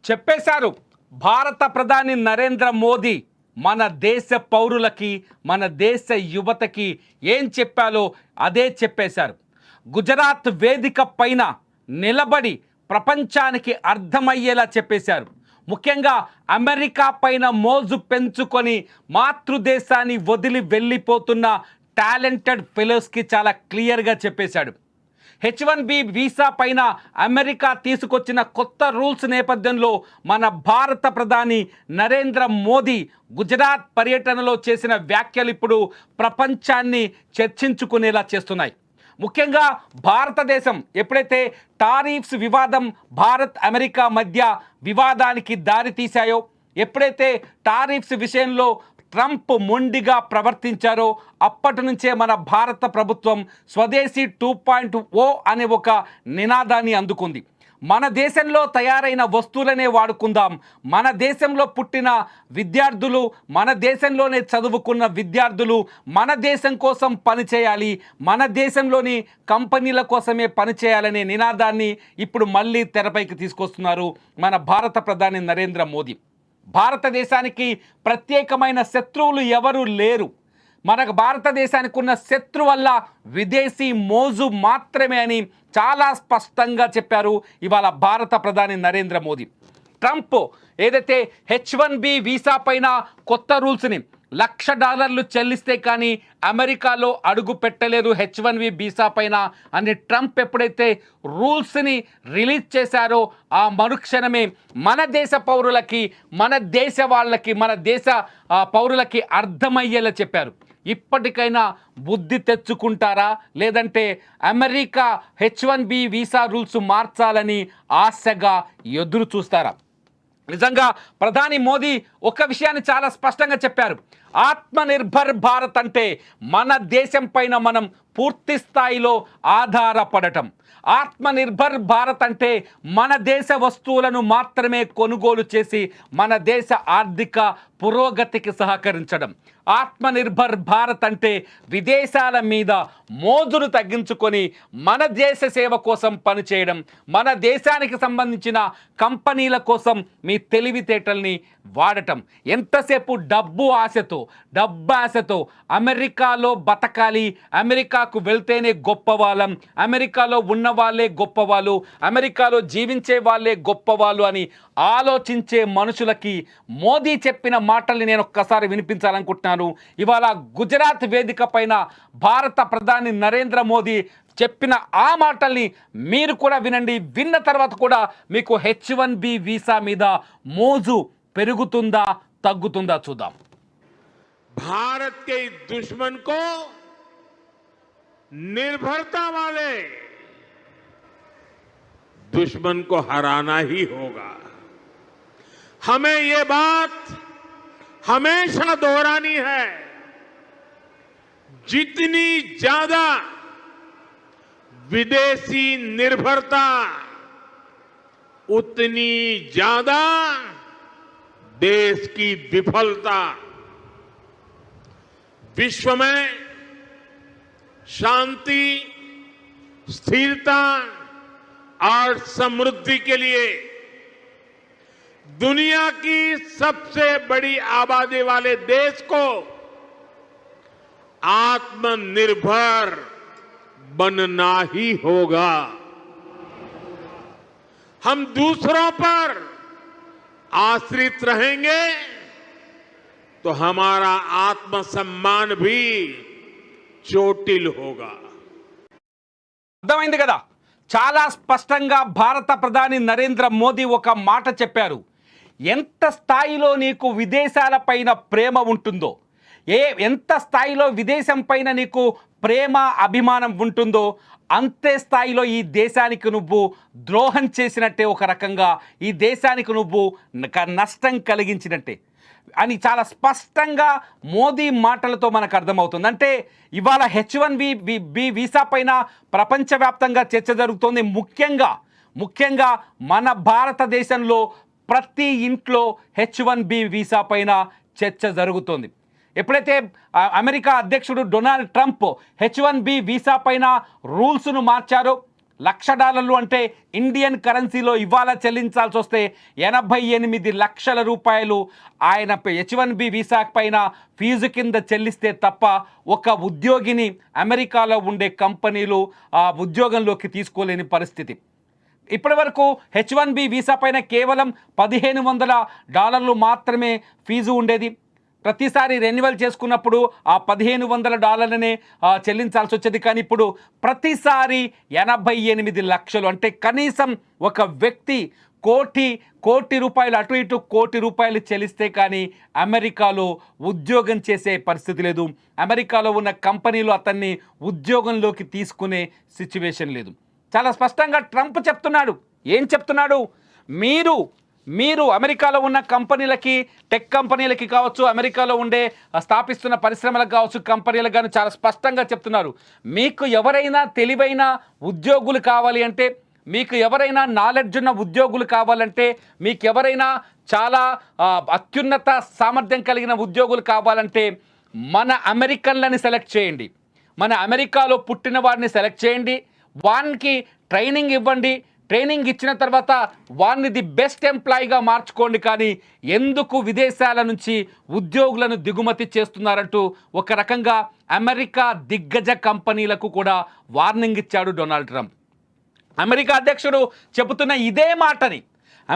చెప్పేశారు. భారత ప్రధాని నరేంద్ర మోదీ మన దేశ పౌరులకి, మన దేశ యువతకి ఏం చెప్పాలో అదే చెప్పేశారు. గుజరాత్ వేదిక పైన నిలబడి ప్రపంచానికి అర్థమయ్యేలా చెప్పేశారు. ముఖ్యంగా అమెరికా పైన మోజు పెంచుకొని మాతృదేశాన్ని వదిలి వెళ్ళిపోతున్న టాలెంటెడ్ ఫెలోస్కి చాలా క్లియర్గా చెప్పేశాడు. H1B వీసా పైన అమెరికా తీసుకొచ్చిన కొత్త రూల్స్ నేపథ్యంలో మన భారత ప్రధాని నరేంద్ర మోదీ గుజరాత్ పర్యటనలో చేసిన వ్యాఖ్యలు ఇప్పుడు ప్రపంచాన్ని చర్చించుకునేలా చేస్తున్నాయి. ముఖ్యంగా భారతదేశం ఎప్పుడైతే టారిఫ్స్ వివాదం భారత్ అమెరికా మధ్య వివాదానికి దారితీశాయో, ఎప్పుడైతే టారిఫ్స్ విషయంలో ట్రంప్ మొండిగా ప్రవర్తించారో అప్పటి నుంచే మన భారత ప్రభుత్వం స్వదేశీ 2.0 అనే ఒక నినాదాన్ని అందుకుంది. మన దేశంలో తయారైన వస్తువులనే వాడుకుందాం, మన దేశంలో పుట్టిన విద్యార్థులు, మన దేశంలోనే చదువుకున్న విద్యార్థులు మన దేశం కోసం పనిచేయాలి, మన దేశంలోని కంపెనీల కోసమే పనిచేయాలనే నినాదాన్ని ఇప్పుడు మళ్ళీ తెరపైకి తీసుకొస్తున్నారు మన భారత ప్రధాని నరేంద్ర మోదీ. భారతదేశానికి ప్రత్యేకమైన శత్రువులు ఎవరు లేరు. మనకు భారతదేశానికి ఉన్న శత్రు వల్ల విదేశీ మోజు మాత్రమే అని చాలా స్పష్టంగా చెప్పారు ఇవాళ భారత ప్రధాని నరేంద్ర మోదీ. ట్రంప్ ఏదైతే H1B వీసా పైన కొత్త రూల్స్ని $1,00,000 చెల్లిస్తే కానీ అమెరికాలో అడుగు పెట్టలేదు H1B వీసా పైన అని ట్రంప్ ఎప్పుడైతే రూల్స్ని రిలీజ్ చేశారో ఆ మరుక్షణమే మన దేశ పౌరులకి, మన దేశ వాళ్ళకి, మన దేశ పౌరులకి అర్థమయ్యేలా చెప్పారు. ఇప్పటికైనా బుద్ధి తెచ్చుకుంటారా, లేదంటే అమెరికా H1B వీసా రూల్స్ మార్చాలని ఆశగా ఎదురు చూస్తారా? నిజంగా ప్రధాని మోదీ ఒక విషయాన్ని చాలా స్పష్టంగా చెప్పారు. ఆత్మనిర్భర్ భారత్ అంటే మన దేశం పైన మనం పూర్తి స్థాయిలో ఆధారపడటం. ఆత్మనిర్భర్ భారత్ అంటే మన దేశ వస్తువులను మాత్రమే కొనుగోలు చేసి మన దేశ ఆర్థిక పురోగతికి సహకరించడం. ఆత్మనిర్భర్ భారత్ అంటే విదేశాల మీద మోజును తగ్గించుకొని మన దేశ సేవ కోసం పనిచేయడం, మన దేశానికి సంబంధించిన కంపెనీల కోసం మీ తెలివితేటల్ని వాడటం. ఎంతసేపు డబ్బు ఆశతో అమెరికాలో బతకాలి, అమెరికాకు వెళ్తేనే గొప్పవాళ్ళం, అమెరికాలో ఉన్న వాళ్ళే గొప్పవాళ్ళు, అమెరికాలో జీవించే వాళ్ళే గొప్పవాళ్ళు అని ఆలోచించే మనుషులకి మోదీ చెప్పిన మాటల్ని నేను ఒక్కసారి వినిపించాలనుకుంటున్నాను. ఇవాళ గుజరాత్ వేదిక పైన భారత ప్రధాని నరేంద్ర మోదీ చెప్పిన ఆ మాటల్ని మీరు కూడా వినండి. విన్న తర్వాత కూడా మీకు H1B వీసా మీద మోజు పెరుగుతుందా తగ్గుతుందా చూద్దాం. भारत के इस दुश्मन को निर्भरता वाले दुश्मन को हराना ही होगा. हमें ये बात हमेशा दोहरानी है. जितनी ज्यादा विदेशी निर्भरता उतनी ज्यादा देश की विफलता. विश्व में शांति, स्थिरता और समृद्धि के लिए दुनिया की सबसे बड़ी आबादी वाले देश को आत्मनिर्भर बनना ही होगा. हम दूसरों पर आश्रित रहेंगे तो हमारा आत्मसम्मान भी चोटिल होगा. అర్థమైంది కదా? చాలా స్పష్టంగా భారత ప్రధాని నరేంద్ర మోదీ ఒక మాట చెప్పారు. ఎంత స్థాయిలో నీకు విదేశాల పైన ప్రేమ ఉంటుందో, ఎంత స్థాయిలో విదేశం పైన నీకు ప్రేమ అభిమానం ఉంటుందో అంతే స్థాయిలో ఈ దేశానికి నువ్వు ద్రోహం చేసినట్టే, ఒక రకంగా ఈ దేశానికి నువ్వు నష్టం కలిగించినట్టే అని చాలా స్పష్టంగా మోదీ మాటలతో మనకు అర్థమవుతుంది. అంటే ఇవాళ H1B వీసా పైన ప్రపంచవ్యాప్తంగా చర్చ జరుగుతోంది. ముఖ్యంగా మన భారతదేశంలో ప్రతి ఇంట్లో H1B వీసా పైన చర్చ జరుగుతోంది. ఎప్పుడైతే అమెరికా అధ్యక్షుడు డొనాల్డ్ ట్రంప్ H1B వీసా పైన రూల్స్ను మార్చారో, $1,00,000 అంటే ఇండియన్ కరెన్సీలో ఇవాళ చెల్లించాల్సి వస్తే 88 లక్షల రూపాయలు ఆయన H1B వీసా పైన ఫీజు కింద చెల్లిస్తే తప్ప ఒక ఉద్యోగిని అమెరికాలో ఉండే కంపెనీలు ఆ ఉద్యోగంలోకి తీసుకోలేని పరిస్థితి. ఇప్పటి వరకు H1B వీసా పైన కేవలం $1,500 మాత్రమే ఫీజు ఉండేది. ప్రతిసారి రెన్యువల్ చేసుకున్నప్పుడు ఆ $1,500నే చెల్లించాల్సి వచ్చేది. కానీ ఇప్పుడు ప్రతిసారి 88 లక్షలు అంటే కనీసం ఒక వ్యక్తి కోటి రూపాయలు అటు ఇటు ₹1,00,00,000 చెల్లిస్తే కానీ అమెరికాలో ఉద్యోగం చేసే పరిస్థితి లేదు. అమెరికాలో ఉన్న కంపెనీలు అతన్ని ఉద్యోగంలోకి తీసుకునే సిచ్యువేషన్ లేదు. చాలా స్పష్టంగా ట్రంప్ చెప్తున్నాడు. ఏం చెప్తున్నాడు? మీరు అమెరికాలో ఉన్న కంపెనీలకి, టెక్ కంపెనీలకి కావచ్చు, అమెరికాలో ఉండే స్థాపిస్తున్న పరిశ్రమలకు కావచ్చు, కంపెనీలకు కానీ చాలా స్పష్టంగా చెప్తున్నారు. మీకు ఎవరైనా తెలివైన ఉద్యోగులు కావాలి అంటే, మీకు ఎవరైనా నాలెడ్జ్ ఉన్న ఉద్యోగులు కావాలంటే, మీకు ఎవరైనా చాలా అత్యున్నత సామర్థ్యం కలిగిన ఉద్యోగులు కావాలంటే మన అమెరికన్లని సెలెక్ట్ చేయండి. మన అమెరికాలో పుట్టిన వారిని సెలెక్ట్ చేయండి. వానికి ట్రైనింగ్ ఇవ్వండి. ట్రైనింగ్ ఇచ్చిన తర్వాత వారిని ది బెస్ట్ ఎంప్లాయీగా మార్చుకోండి. కానీ ఎందుకు విదేశాల నుంచి ఉద్యోగులను దిగుమతి చేస్తున్నారంటూ ఒక రకంగా అమెరికా దిగ్గజ కంపెనీలకు కూడా వార్నింగ్ ఇచ్చాడు డొనాల్డ్ ట్రంప్. అమెరికా అధ్యక్షుడు చెబుతున్న ఇదే మాటని,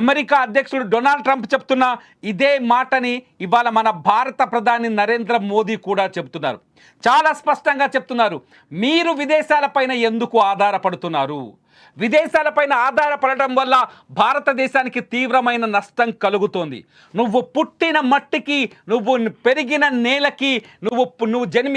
అమెరికా అధ్యక్షుడు డొనాల్డ్ ట్రంప్ చెప్తున్న ఇదే మాటని ఇవాళ మన భారత ప్రధాని నరేంద్ర మోదీ కూడా చెబుతున్నారు. చాలా స్పష్టంగా చెప్తున్నారు. మీరు విదేశాలపైన ఎందుకు ఆధారపడుతున్నారు? విదేశాలపైన ఆధారపడటం వల్ల భారతదేశానికి తీవ్రమైన నష్టం కలుగుతోంది. నువ్వు పుట్టిన మట్టికి, నువ్వు పెరిగిన నేలకి,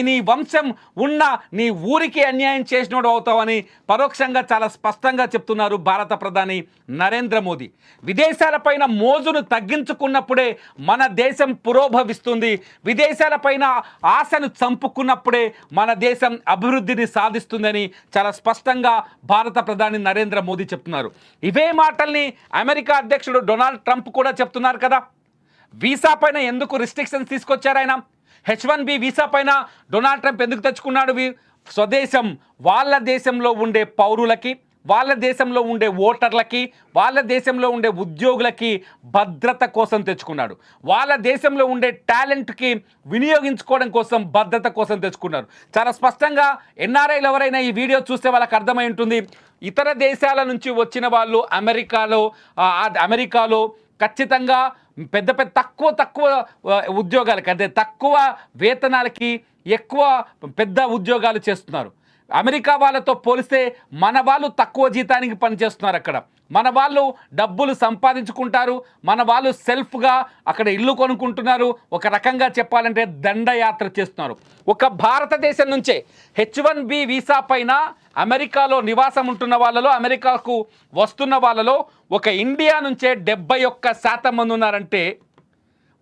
నీ వంశం ఉన్న నీ ఊరికి అన్యాయం చేసినోడు అవుతావని పరోక్షంగా చాలా స్పష్టంగా చెప్తున్నారు భారత ప్రధాని నరేంద్ర మోదీ. విదేశాలపైన మోజును తగ్గించుకున్నప్పుడే మన దేశం పురోభవిస్తుంది. విదేశాలపైన ఆశను చంపుకున్నప్పుడే మన దేశం అభివృద్ధిని సాధిస్తుందని చాలా స్పష్టంగా భారత ప్రధాని నరేంద్ర మోదీ చెప్తున్నారు. ఇవే మాటల్ని అమెరికా అధ్యక్షుడు డొనాల్డ్ ట్రంప్ కూడా చెప్తున్నారు కదా. వీసా పైన ఎందుకు రిస్ట్రిక్షన్స్ తీసుకొచ్చారు ఆయన? H1B వీసా పైన డొనాల్డ్ ట్రంప్ ఎందుకు తెచ్చుకున్నాడు? స్వదేశం, వాళ్ళ దేశంలో ఉండే పౌరులకి, వాళ్ళ దేశంలో ఉండే ఓటర్లకి, వాళ్ళ దేశంలో ఉండే ఉద్యోగులకి భద్రత కోసం తెచ్చుకున్నాడు. వాళ్ళ దేశంలో ఉండే టాలెంట్కి వినియోగించుకోవడం కోసం, భద్రత కోసం తెచ్చుకున్నారు. చాలా స్పష్టంగా ఎన్ఆర్ఐలు ఎవరైనా ఈ వీడియో చూస్తే వాళ్ళకి అర్థమై ఉంటుంది. ఇతర దేశాల నుంచి వచ్చిన వాళ్ళు అమెరికాలో ఖచ్చితంగా తక్కువ ఉద్యోగాలకి, అదే తక్కువ వేతనాలకి ఎక్కువ పెద్ద ఉద్యోగాలు చేస్తున్నారు. అమెరికా వాళ్ళతో పోలిస్తే మన వాళ్ళు తక్కువ జీతానికి పనిచేస్తున్నారు. అక్కడ మన వాళ్ళు డబ్బులు సంపాదించుకుంటారు. మన వాళ్ళు సెల్ఫ్గా అక్కడ ఇల్లు కొనుక్కుంటున్నారు. ఒక రకంగా చెప్పాలంటే దండయాత్ర చేస్తున్నారు. ఒక భారతదేశం నుంచే H1B వీసా పైన అమెరికాలో నివాసం ఉంటున్న వాళ్ళలో, అమెరికాకు వస్తున్న వాళ్ళలో ఒక ఇండియా నుంచే 71% మంది ఉన్నారంటే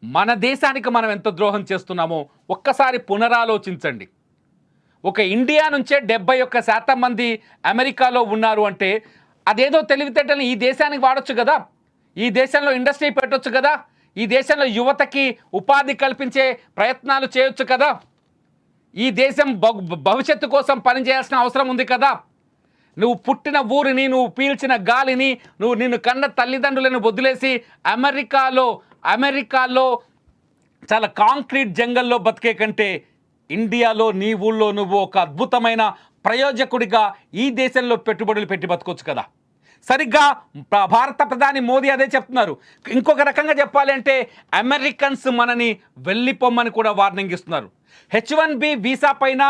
మన దేశానికి మనం ఎంత ద్రోహం చేస్తున్నామో ఒక్కసారి పునరాలోచించండి. ఒక ఇండియా నుంచే 71% మంది అమెరికాలో ఉన్నారు అంటే అదేదో తెలివితేటలు ఈ దేశానికి వాడొచ్చు కదా, ఈ దేశంలో ఇండస్ట్రీ పెట్టొచ్చు కదా, ఈ దేశంలో యువతకి ఉపాధి కల్పించే ప్రయత్నాలు చేయొచ్చు కదా, ఈ దేశం భవిష్యత్తు కోసం పనిచేయాల్సిన అవసరం ఉంది కదా. నువ్వు పుట్టిన ఊరిని, నువ్వు పీల్చిన గాలిని, నిన్ను కన్న తల్లిదండ్రులను వదిలేసి అమెరికాలో చాలా కాంక్రీట్ జంగల్లో బతికే కంటే ఇండియాలో నీ ఊళ్ళో నువ్వు ఒక అద్భుతమైన ప్రయోజకుడిగా ఈ దేశంలో పెట్టుబడులు పెట్టి బతకొచ్చు కదా. సరిగ్గా భారత ప్రధాని మోదీ అదే చెప్తున్నారు. ఇంకొక రకంగా చెప్పాలి అంటే అమెరికన్స్ మనని వెళ్ళిపోమ్మని కూడా వార్నింగ్ ఇస్తున్నారు. H1B వీసా పైన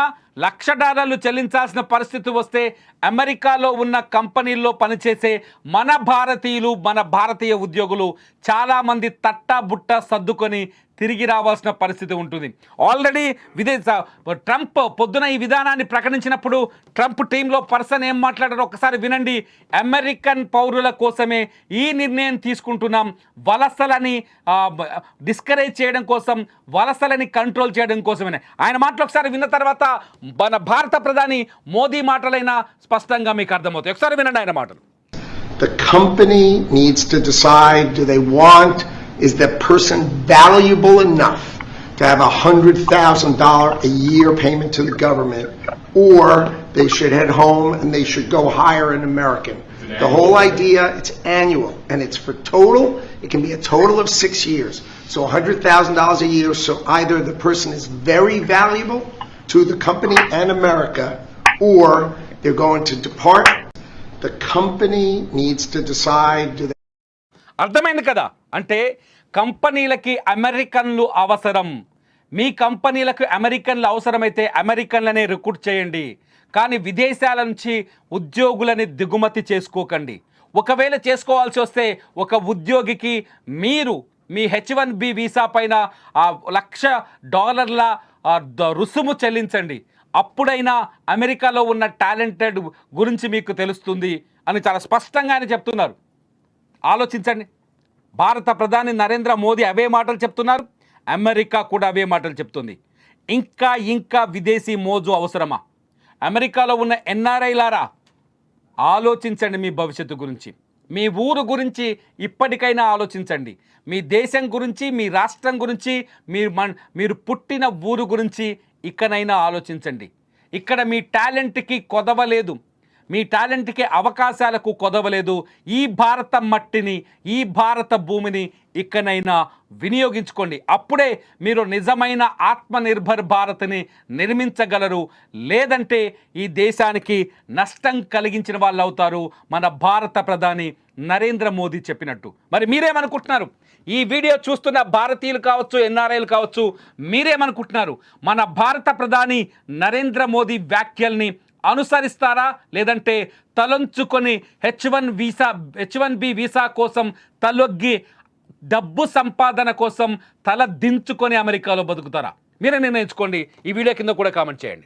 $1,00,000 చెల్లించాల్సిన పరిస్థితి వస్తే అమెరికాలో ఉన్న కంపెనీల్లో పనిచేసే మన భారతీయులు, మన భారతీయ ఉద్యోగులు చాలామంది తట్టాబుట్ట సర్దుకొని తిరిగి రావాల్సిన పరిస్థితి ఉంటుంది. ఆల్రెడీ ట్రంప్ పొద్దున ఈ విధానాన్ని ప్రకటించినప్పుడు ట్రంప్ టీంలో పర్సన్ ఏం మాట్లాడారో ఒకసారి వినండి. అమెరికన్ పౌరుల కోసమే ఈ నిర్ణయం తీసుకుంటున్నాం, వలసలని డిస్కరేజ్ చేయడం కోసం, వలసలని కంట్రోల్ చేయడం కోసమే. ఆయన మాటలు ఒకసారి విన్న తర్వాత మన భారత ప్రధాని మోదీ మాటలైనా స్పష్టంగా మీకు అర్థమవుతాయి. ఒకసారి వినండి ఆయన మాటలు. The company needs to decide, do they want, is that person valuable enough to have $100,000 a year payment to the government, or they should head home and they should go hire an American. The whole idea, it's annual, and it's for total, it can be a total of 6 years. So $100,000 a year, so either the person is very valuable to the company and America, or they're going to depart. The company needs to decide, do they అర్థమైంది కదా? అంటే కంపెనీలకి అమెరికన్లు అవసరం. మీ కంపెనీలకు అమెరికన్లు అవసరమైతే అమెరికన్లనే recruit చేయండి, కానీ విదేశాల నుంచి ఉద్యోగులని దిగుమతి చేసుకోకండి. ఒకవేళ చేసుకోవాల్సి వస్తే ఒక ఉద్యోగికి మీరు మీ H1B వీసా పైన $1,00,000 రుసుము చెల్లించండి. అప్పుడైనా అమెరికాలో ఉన్న టాలెంటెడ్ గురించి మీకు తెలుస్తుంది అని చాలా స్పష్టంగా ఆయన చెప్తున్నారు. ఆలోచించండి. భారత ప్రధాని నరేంద్ర మోదీ అవే మాటలు చెప్తున్నారు, అమెరికా కూడా అవే మాటలు చెప్తుంది. ఇంకా విదేశీ మోజు అవసరమా? అమెరికాలో ఉన్న ఎన్ఆర్ఐలారా, ఆలోచించండి మీ భవిష్యత్తు గురించి, మీ ఊరు గురించి ఇప్పటికైనా ఆలోచించండి. మీ దేశం గురించి, మీ రాష్ట్రం గురించి, మీరు పుట్టిన ఊరు గురించి ఇకనైనా ఆలోచించండి. ఇక్కడ మీ టాలెంట్కి కొదవలేదు, మీ టాలెంట్కి అవకాశాలకు కొదవలేదు. ఈ భారత మట్టిని, ఈ భారత భూమిని ఇకనైనా వినియోగించుకోండి. అప్పుడే మీరు నిజమైన ఆత్మనిర్భర్ భారత్ని నిర్మించగలరు. లేదంటే ఈ దేశానికి నష్టం కలిగించిన వాళ్ళు అవుతారు, మన భారత ప్రధాని నరేంద్ర మోదీ చెప్పినట్టు. మరి మీరేమనుకుంటున్నారు? ఈ వీడియో చూస్తున్న భారతీయులు కావచ్చు, ఎన్ఆర్ఐలు కావచ్చు, మీరేమనుకుంటున్నారు? మన భారత ప్రధాని నరేంద్ర మోదీ వ్యాఖ్యల్ని అనుసరిస్తారా, లేదంటే తలొంచుకొని H1B వీసా కోసం తలొగ్గి డబ్బు సంపాదన కోసం తల దించుకొని అమెరికాలో బతుకుతారా? మీరే నిర్ణయించుకోండి. ఈ వీడియో కింద కూడా కామెంట్ చేయండి.